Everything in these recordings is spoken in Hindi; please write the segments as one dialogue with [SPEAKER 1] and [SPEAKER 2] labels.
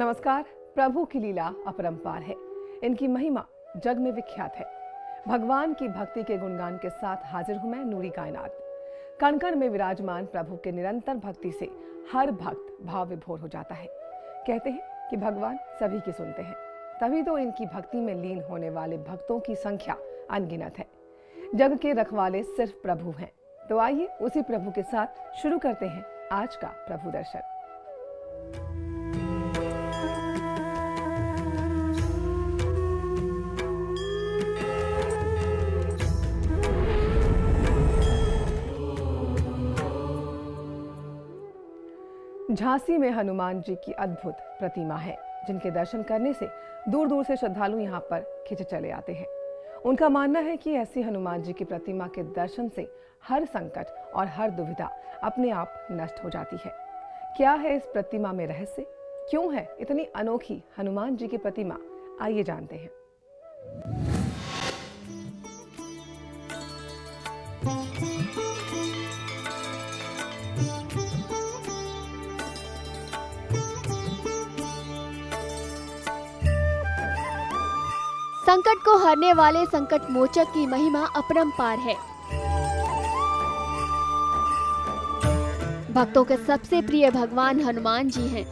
[SPEAKER 1] नमस्कार। प्रभु की लीला अपरंपार है, इनकी महिमा जग में विख्यात है। भगवान की भक्ति के गुणगान के साथ हाजिर हूं मैं, नूरी कायनात। कण कण में विराजमान प्रभु के निरंतर भक्ति से हर भक्त भाव विभोर हो जाता है। कहते हैं कि भगवान सभी की सुनते हैं, तभी तो इनकी भक्ति में लीन होने वाले भक्तों की संख्या अनगिनत है। जग के रखवाले सिर्फ प्रभु हैं। तो आइए उसी प्रभु के साथ शुरू करते हैं आज का प्रभु दर्शन। झांसी में हनुमान जी की अद्भुत प्रतिमा है, जिनके दर्शन करने से दूर दूर से श्रद्धालु यहाँ पर खिंचे चले आते हैं। उनका मानना है कि ऐसी हनुमान जी की प्रतिमा के दर्शन से हर संकट और हर दुविधा अपने आप नष्ट हो जाती है। क्या है इस प्रतिमा में रहस्य? क्यों है इतनी अनोखी हनुमान जी की प्रतिमा? आइए जानते हैं।
[SPEAKER 2] संकट को हरने वाले संकट मोचक की महिमा अपरंपार है। भक्तों के सबसे प्रिय भगवान हनुमान जी हैं।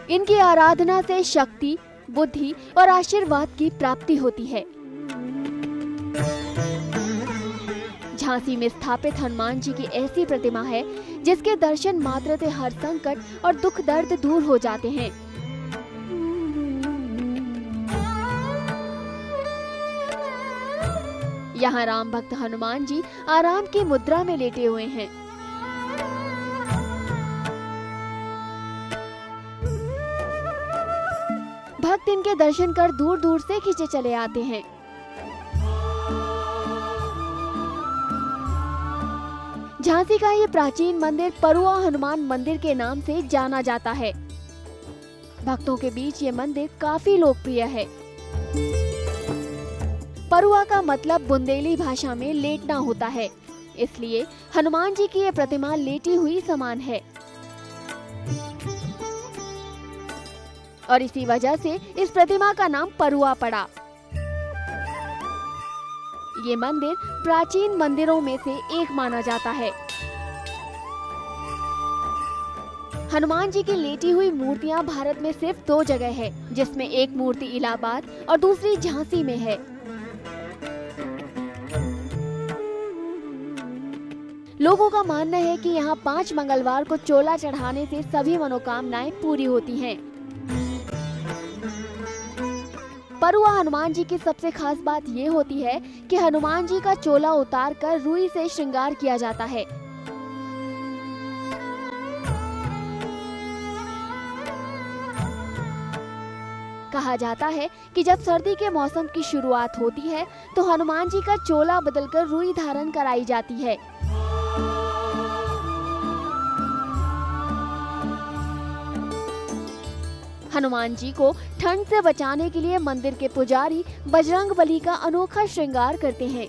[SPEAKER 2] इनकी आराधना से शक्ति, बुद्धि और आशीर्वाद की प्राप्ति होती है। झांसी में स्थापित हनुमान जी की ऐसी प्रतिमा है जिसके दर्शन मात्र से हर संकट और दुख दर्द दूर हो जाते हैं। यहाँ राम भक्त हनुमान जी आराम की मुद्रा में लेटे हुए हैं। भक्त इनके दर्शन कर दूर दूर से खींचे चले आते हैं। झांसी का ये प्राचीन मंदिर परुआ हनुमान मंदिर के नाम से जाना जाता है। भक्तों के बीच ये मंदिर काफी लोकप्रिय है। परुआ का मतलब बुंदेली भाषा में लेटना होता है, इसलिए हनुमान जी की ये प्रतिमा लेटी हुई समान है और इसी वजह से इस प्रतिमा का नाम परुआ पड़ा। ये मंदिर प्राचीन मंदिरों में से एक माना जाता है। हनुमान जी की लेटी हुई मूर्तियां भारत में सिर्फ 2 जगह है, जिसमें एक मूर्ति इलाहाबाद और दूसरी झांसी में है। लोगों का मानना है कि यहाँ 5 मंगलवार को चोला चढ़ाने से सभी मनोकामनाएं पूरी होती हैं। परुआ हनुमान जी की सबसे खास बात ये होती है कि हनुमान जी का चोला उतार कर रुई से श्रृंगार किया जाता है। कहा जाता है कि जब सर्दी के मौसम की शुरुआत होती है तो हनुमान जी का चोला बदलकर रुई धारण कराई जाती है। हनुमान जी को ठंड से बचाने के लिए मंदिर के पुजारी बजरंगबली का अनोखा श्रृंगार करते हैं।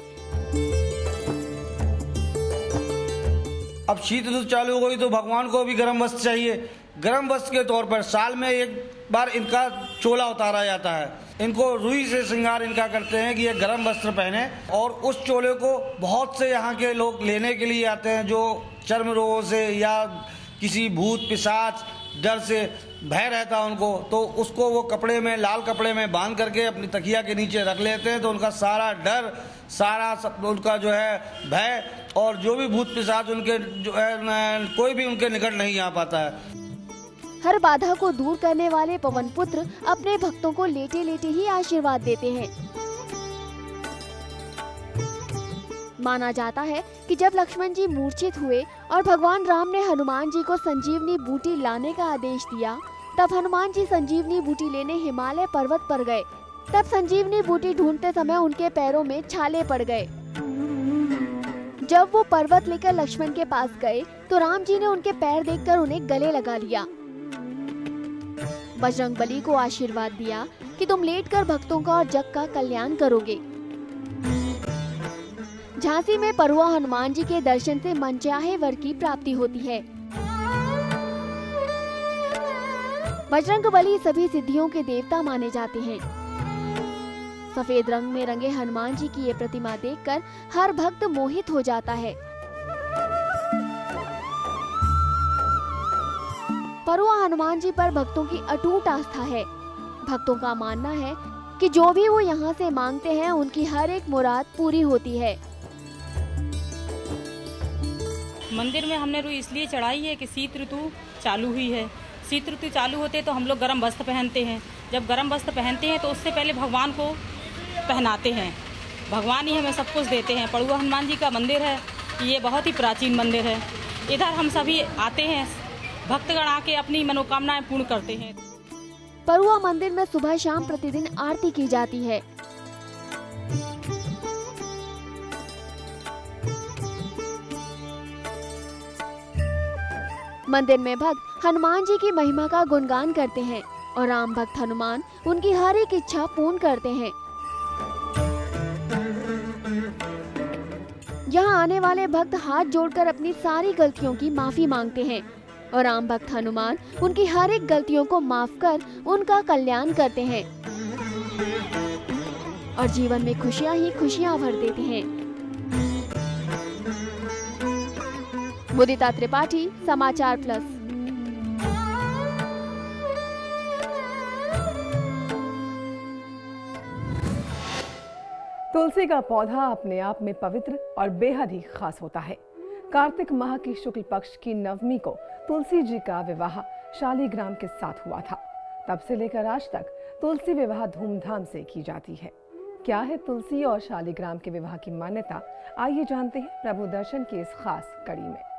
[SPEAKER 3] अब शीत ऋतु चालू हो गई तो भगवान को भी गर्म वस्त्र चाहिए। गर्म वस्त्र के तौर पर साल में एक बार इनका चोला उतारा जाता है। इनको रुई से श्रृंगार इनका करते हैं कि ये गर्म वस्त्र पहने, और उस चोले को बहुत से यहाँ के लोग लेने के लिए आते हैं जो चर्म रोगों से या किसी भूत पिशाच डर से भय रहता है उनको, तो उसको वो कपड़े में, लाल कपड़े में बांध करके अपनी तकिया के नीचे रख लेते हैं। तो उनका सारा डर, सारा सब उनका जो है भय, और जो भी भूत पिशाच उनके जो है कोई भी उनके निकट नहीं आ पाता है।
[SPEAKER 2] हर बाधा को दूर करने वाले पवन पुत्र अपने भक्तों को लेटे लेटे ही आशीर्वाद देते हैं। माना जाता है कि जब लक्ष्मण जी मूर्छित हुए और भगवान राम ने हनुमान जी को संजीवनी बूटी लाने का आदेश दिया, तब हनुमान जी संजीवनी बूटी लेने हिमालय पर्वत पर गए। तब संजीवनी बूटी ढूंढते समय उनके पैरों में छाले पड़ गए। जब वो पर्वत लेकर लक्ष्मण के पास गए तो राम जी ने उनके पैर देखकर उन्हें गले लगा लिया। बजरंगबली को आशीर्वाद दिया कि तुम लेटकर भक्तों का और जग का कल्याण करोगे। झांसी में परुआ हनुमान जी के दर्शन से मनचाहे वर की प्राप्ति होती है। बजरंगबली सभी सिद्धियों के देवता माने जाते हैं। सफेद रंग में रंगे हनुमान जी की ये प्रतिमा देखकर हर भक्त मोहित हो जाता है। परुआ हनुमान जी पर भक्तों की अटूट आस्था है। भक्तों का मानना है कि जो भी वो यहाँ से मांगते हैं उनकी हर एक मुराद पूरी होती है।
[SPEAKER 4] मंदिर में हमने रुई इसलिए चढ़ाई है कि शीत ऋतु चालू हुई है। शीत ऋतु चालू होते तो हम लोग गर्म वस्त्र पहनते हैं। जब गर्म वस्त्र पहनते हैं तो उससे पहले भगवान को पहनाते हैं। भगवान ही हमें सब कुछ देते हैं। पड़ुआ हनुमान जी का मंदिर है, ये बहुत ही प्राचीन मंदिर है। इधर हम सभी आते हैं, भक्तगण आके अपनी मनोकामनाएं पूर्ण करते हैं।
[SPEAKER 2] परुआ मंदिर में सुबह शाम प्रतिदिन आरती की जाती है। मंदिर में भक्त हनुमान जी की महिमा का गुणगान करते हैं और राम भक्त हनुमान उनकी हर एक इच्छा पूर्ण करते हैं। यहाँ आने वाले भक्त हाथ जोड़कर अपनी सारी गलतियों की माफी मांगते हैं और राम भक्त हनुमान उनकी हर एक गलतियों को माफ कर उनका कल्याण करते हैं और जीवन में खुशियां ही खुशियां भर देते हैं। मुदिता त्रिपाठी, समाचार प्लस।
[SPEAKER 1] तुलसी का पौधा अपने आप में पवित्र और बेहद ही खास होता है। कार्तिक माह की शुक्ल पक्ष की नवमी को तुलसी जी का विवाह शालिग्राम के साथ हुआ था। तब से लेकर आज तक तुलसी विवाह धूमधाम से की जाती है। क्या है तुलसी और शालिग्राम के विवाह की मान्यता, आइए जानते हैं प्रभु दर्शन की इस खास कड़ी में।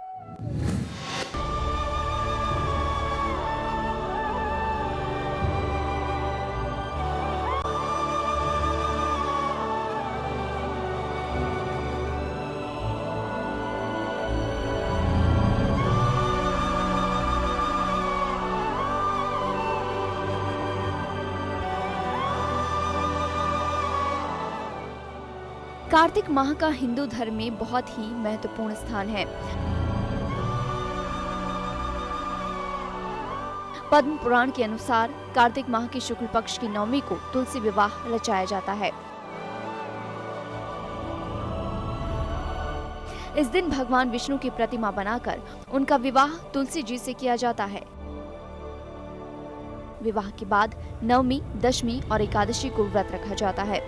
[SPEAKER 5] कार्तिक माह का हिंदू धर्म में बहुत ही महत्वपूर्ण स्थान है। पद्म पुराण के अनुसार कार्तिक माह की शुक्ल पक्ष की नवमी को तुलसी विवाह रचाया जाता है। इस दिन भगवान विष्णु की प्रतिमा बनाकर उनका विवाह तुलसी जी से किया जाता है। विवाह के बाद नवमी, दशमी और एकादशी को व्रत रखा जाता है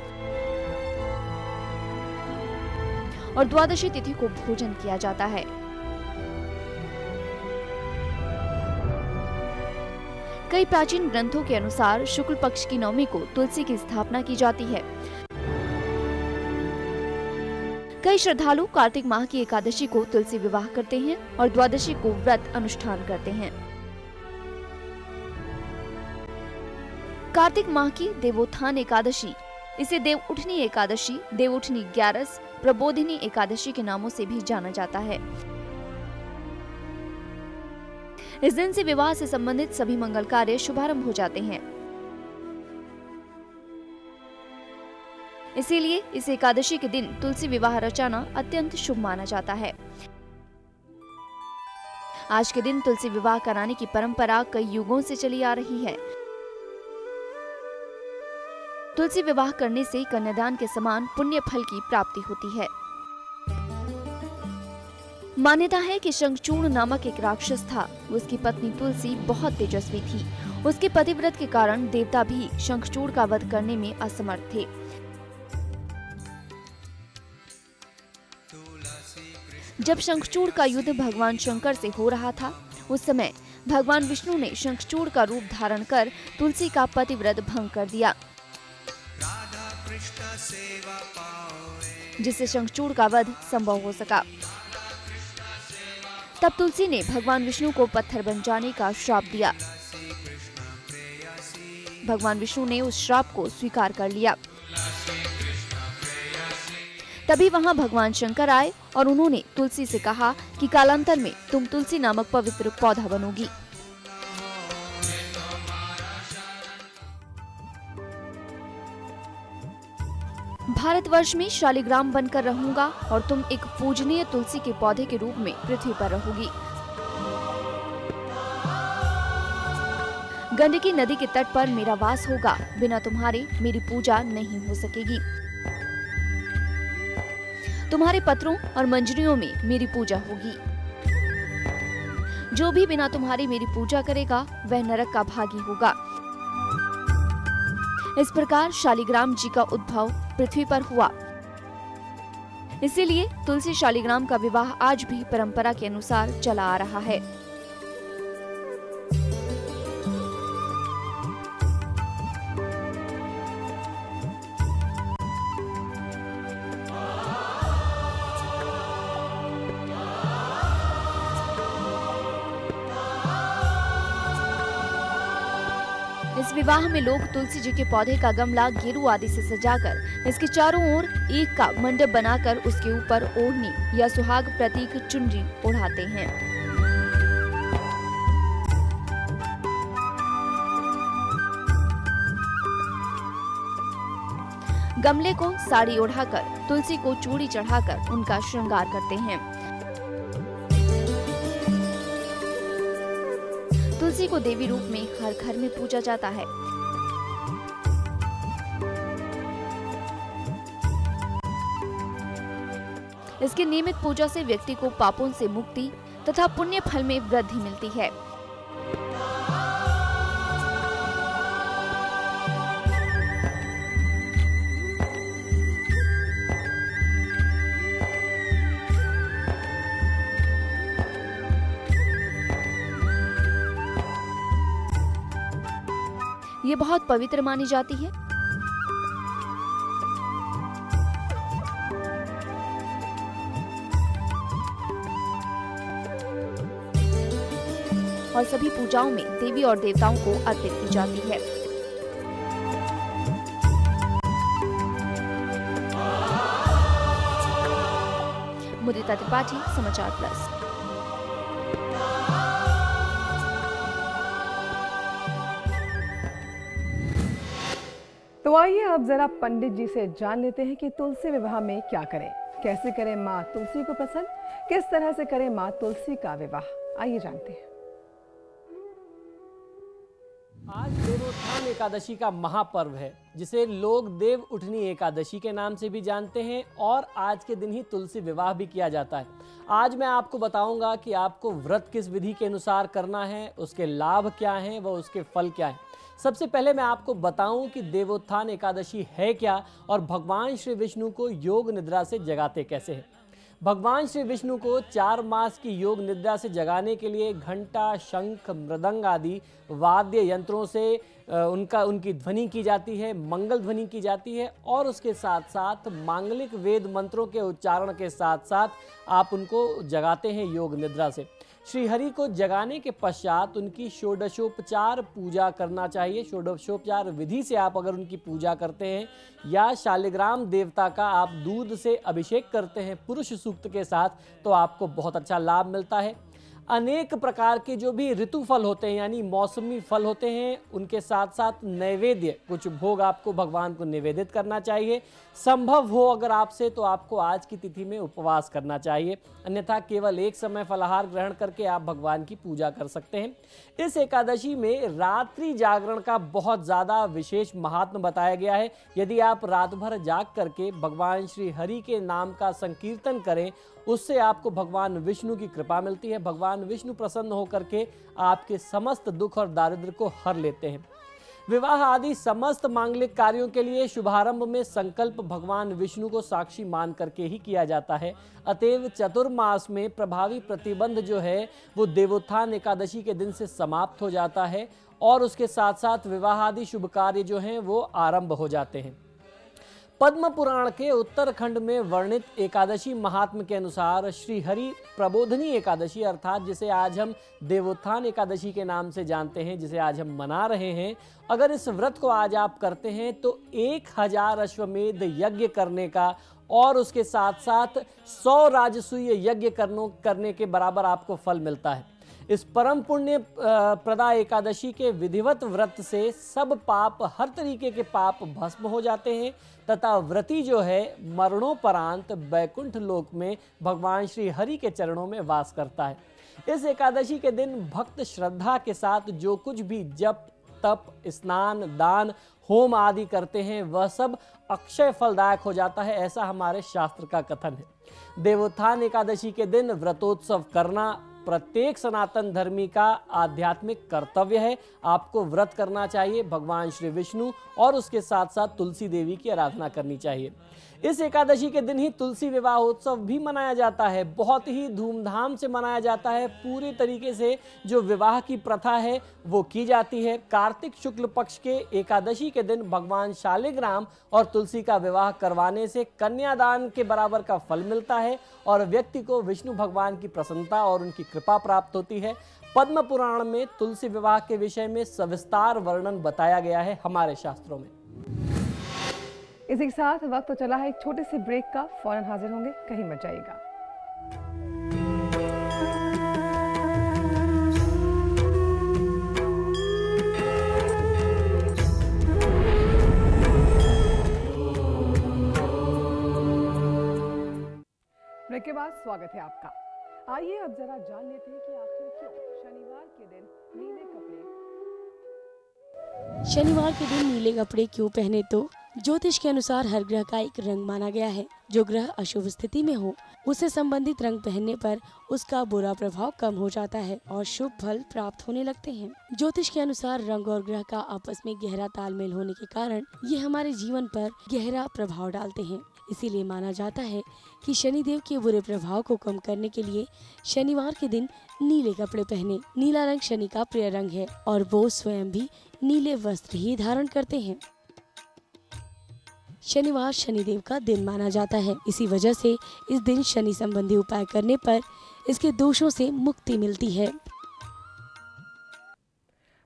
[SPEAKER 5] और द्वादशी तिथि को भोजन किया जाता है। कई प्राचीन ग्रंथों के अनुसार शुक्ल पक्ष की नवमी को तुलसी की स्थापना की जाती है। कई श्रद्धालु कार्तिक माह की एकादशी को तुलसी विवाह करते हैं और द्वादशी को व्रत अनुष्ठान करते हैं। कार्तिक माह की देवोत्थान एकादशी, इसे देव उठनी एकादशी, देव उठनी ग्यारस, प्रबोधिनी एकादशी के नामों से भी जाना जाता है। इस दिन से विवाह से संबंधित सभी मंगल कार्य शुभारंभ हो जाते हैं। इसीलिए इस एकादशी के दिन तुलसी विवाह रचाना अत्यंत शुभ माना जाता है। आज के दिन तुलसी विवाह कराने की परंपरा कई युगों से चली आ रही है। तुलसी विवाह करने से कन्यादान के समान पुण्य फल की प्राप्ति होती है। मान्यता है कि शंखचूड़ नामक एक राक्षस था। उसकी पत्नी तुलसी बहुत तेजस्वी थी। उसके पतिव्रत के कारण देवता भी शंखचूड़ का वध करने में असमर्थ थे। जब शंखचूड़ का युद्ध भगवान शंकर से हो रहा था, उस समय भगवान विष्णु ने शंखचूड़ का रूप धारण कर तुलसी का पतिव्रत भंग कर दिया, जिससे शंखचूड़ का वध संभव हो सका। तब तुलसी ने भगवान विष्णु को पत्थर बन जाने का श्राप दिया। भगवान विष्णु ने उस श्राप को स्वीकार कर लिया। तभी वहां भगवान शंकर आए और उन्होंने तुलसी से कहा कि कालांतर में तुम तुलसी नामक पवित्र पौधा बनोगी। भारतवर्ष में शालिग्राम बनकर रहूंगा और तुम एक पूजनीय तुलसी के पौधे के रूप में पृथ्वी पर रहोगी। गंडकी नदी के तट पर मेरा वास होगा, बिना तुम्हारे मेरी पूजा नहीं हो सकेगी। तुम्हारे पत्रों और मंजरियों में मेरी पूजा होगी। जो भी बिना तुम्हारी मेरी पूजा करेगा वह नरक का भागी होगा। इस प्रकार शालिग्राम जी का उद्भव पृथ्वी पर हुआ। इसीलिए तुलसी शालिग्राम का विवाह आज भी परंपरा के अनुसार चला आ रहा है। इस विवाह में लोग तुलसी जी के पौधे का गमला गेरू आदि से सजाकर इसके चारों ओर एक का मंडप बनाकर उसके ऊपर ओढ़नी या सुहाग प्रतीक चुनरी ओढ़ाते हैं। गमले को साड़ी ओढ़ाकर तुलसी को चूड़ी चढ़ाकर उनका श्रृंगार करते हैं। तुलसी को देवी रूप में हर घर में पूजा जाता है। इसकी नियमित पूजा से व्यक्ति को पापों से मुक्ति तथा पुण्य फल में वृद्धि मिलती है। ये बहुत पवित्र मानी जाती है। और सभी पूजाओं में देवी और देवताओं को अर्पित की जाती है। मुदिता त्रिपाठी, समाचार प्लस।
[SPEAKER 1] तो आइए अब जरा पंडित जी से जान लेते हैं कि तुलसी विवाह में क्या करें, कैसे करें माँ तुलसी को प्रसन्न, किस तरह से करें माँ तुलसी का विवाह। आइए जानते हैं।
[SPEAKER 6] आज देवोत्थान एकादशी का महापर्व है, जिसे लोग देव उठनी एकादशी के नाम से भी जानते हैं और आज के दिन ही तुलसी विवाह भी किया जाता है। आज मैं आपको बताऊंगा कि आपको व्रत किस विधि के अनुसार करना है, उसके लाभ क्या हैं व उसके फल क्या हैं। सबसे पहले मैं आपको बताऊं कि देवोत्थान एकादशी है क्या और भगवान श्री विष्णु को योग निद्रा से जगाते कैसे हैं। भगवान श्री विष्णु को 4 मास की योग निद्रा से जगाने के लिए घंटा, शंख, मृदंग आदि वाद्य यंत्रों से उनकी ध्वनि की जाती है, मंगल ध्वनि की जाती है और उसके साथ साथ मांगलिक वेद मंत्रों के उच्चारण के साथ साथ आप उनको जगाते हैं योग निद्रा से। श्री हरि को जगाने के पश्चात उनकी षोडशोपचार पूजा करना चाहिए। षोडशोपचार विधि से आप अगर उनकी पूजा करते हैं या शालिग्राम देवता का आप दूध से अभिषेक करते हैं पुरुष सूक्त के साथ, तो आपको बहुत अच्छा लाभ मिलता है। अनेक प्रकार के जो भी ऋतु फल होते हैं यानी मौसमी फल होते हैं, उनके साथ साथ नैवेद्य कुछ भोग आपको भगवान को निवेदित करना चाहिए। संभव हो अगर आपसे तो आपको आज की तिथि में उपवास करना चाहिए, अन्यथा केवल एक समय फलाहार ग्रहण करके आप भगवान की पूजा कर सकते हैं। इस एकादशी में रात्रि जागरण का बहुत ज़्यादा विशेष महात्म बताया गया है। यदि आप रात भर जाग करके भगवान श्री हरि के नाम का संकीर्तन करें, उससे आपको भगवान विष्णु की कृपा मिलती है। भगवान विष्णु प्रसन्न होकर के आपके समस्त दुख और दारिद्र्य को हर लेते हैं। विवाह आदि समस्त मांगलिक कार्यों के लिए शुभारंभ में संकल्प भगवान विष्णु को साक्षी मान करके ही किया जाता है। अतएव चतुर्मास में प्रभावी प्रतिबंध जो है वो देवोत्थान एकादशी के दिन से समाप्त हो जाता है और उसके साथ साथ विवाह आदि शुभ कार्य जो हैं वो आरंभ हो जाते हैं। पद्म पुराण के उत्तरखंड में वर्णित एकादशी महात्म के अनुसार श्री हरि प्रबोधनी एकादशी अर्थात जिसे आज हम देवोत्थान एकादशी के नाम से जानते हैं, जिसे आज हम मना रहे हैं, अगर इस व्रत को आज आप करते हैं तो 1000 अश्वमेध यज्ञ करने का और उसके साथ साथ 100 राजसूय यज्ञ करने के बराबर आपको फल मिलता है। इस परम पुण्य प्रदा एकादशी के विधिवत व्रत से सब पाप, हर तरीके के पाप भस्म हो जाते हैं तथा व्रती जो है मरणोपरांत बैकुंठ लोक में भगवान श्री हरि के चरणों में वास करता है। इस एकादशी के दिन भक्त श्रद्धा के साथ जो कुछ भी जप, तप, स्नान, दान, होम आदि करते हैं वह सब अक्षय फलदायक हो जाता है, ऐसा हमारे शास्त्र का कथन है। देवोत्थान एकादशी के दिन व्रतोत्सव करना प्रत्येक सनातन धर्मी का आध्यात्मिक कर्तव्य है। आपको व्रत करना चाहिए, भगवान श्री विष्णु और उसके साथ साथ तुलसी देवी की आराधना करनी चाहिए। इस एकादशी के दिन ही तुलसी विवाहोत्सव भी मनाया जाता है, बहुत ही धूमधाम से मनाया जाता है। पूरे तरीके से जो विवाह की प्रथा है वो की जाती है। कार्तिक शुक्ल पक्ष के एकादशी के दिन भगवान शालिग्राम और तुलसी का विवाह करवाने से कन्यादान के बराबर का फल मिलता है और व्यक्ति को विष्णु भगवान की प्रसन्नता और उनकी कृपा प्राप्त होती है। पद्म पुराण में तुलसी विवाह के विषय में सविस्तार वर्णन बताया गया है हमारे शास्त्रों में।
[SPEAKER 1] इसी के साथ वक्त तो चला है एक छोटे से ब्रेक का, फौरन हाजिर होंगे, कहीं मत जाइएगा। ब्रेक के बाद स्वागत है आपका। आइए अब जरा जान लेते हैं कि आखिर क्यों शनिवार के दिन नीले
[SPEAKER 7] कपड़े क्यों पहने। तो ज्योतिष के अनुसार हर ग्रह का एक रंग माना गया है। जो ग्रह अशुभ स्थिति में हो उससे संबंधित रंग पहनने पर उसका बुरा प्रभाव कम हो जाता है और शुभ फल प्राप्त होने लगते हैं। ज्योतिष के अनुसार रंग और ग्रह का आपस में गहरा तालमेल होने के कारण ये हमारे जीवन पर गहरा प्रभाव डालते हैं। इसीलिए माना जाता है कि शनिदेव के बुरे प्रभाव को कम करने के लिए शनिवार के दिन नीले कपड़े पहने। नीला रंग शनि का प्रिय रंग है और वो स्वयं भी नीले वस्त्र ही धारण करते हैं। शनिवार शनिदेव का दिन माना जाता है। इसी वजह से इस दिन शनि संबंधी उपाय करने पर इसके दोषों से मुक्ति मिलती है।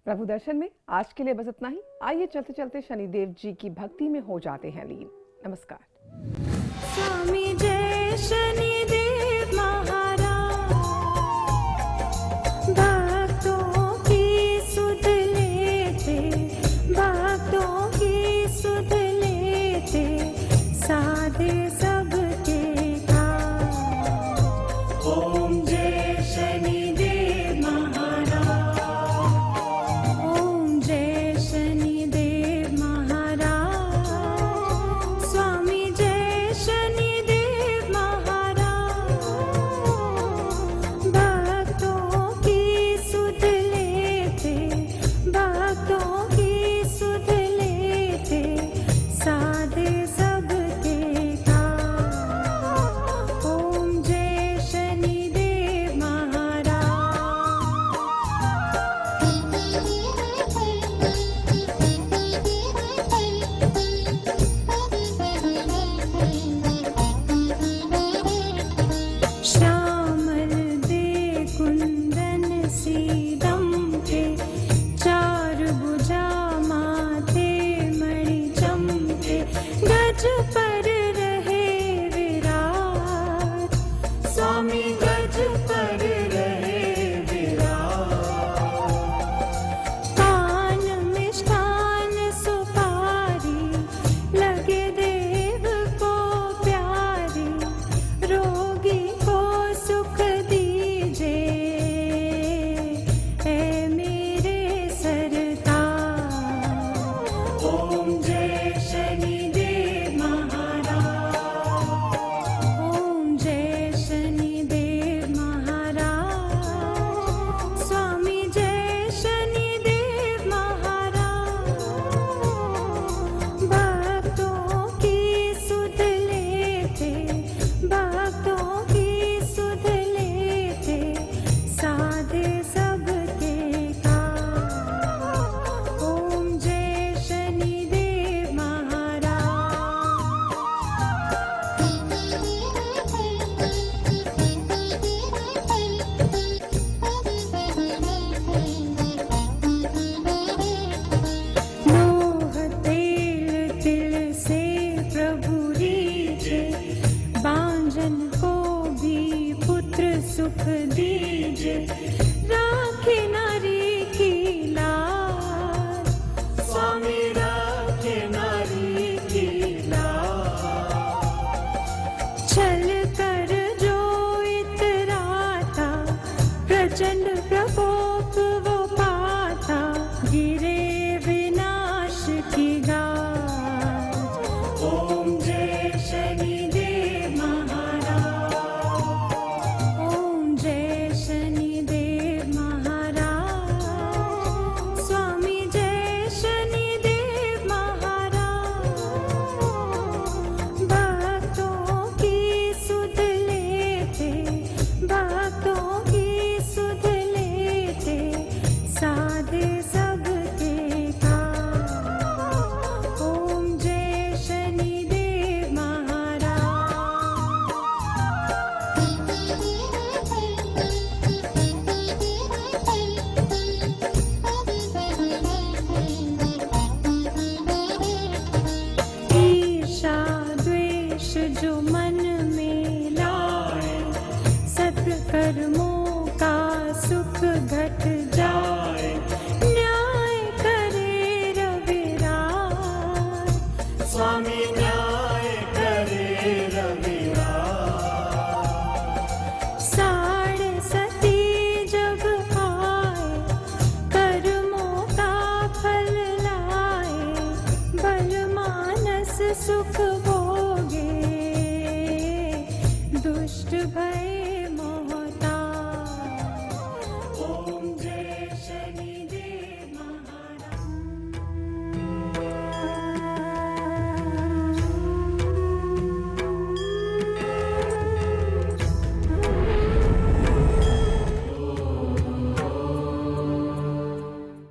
[SPEAKER 1] प्रभु दर्शन में आज के लिए बस इतना ही। आइए चलते चलते शनिदेव जी की भक्ति में हो जाते हैं लीन। नमस्कार।
[SPEAKER 8] स्वामी जय शनि।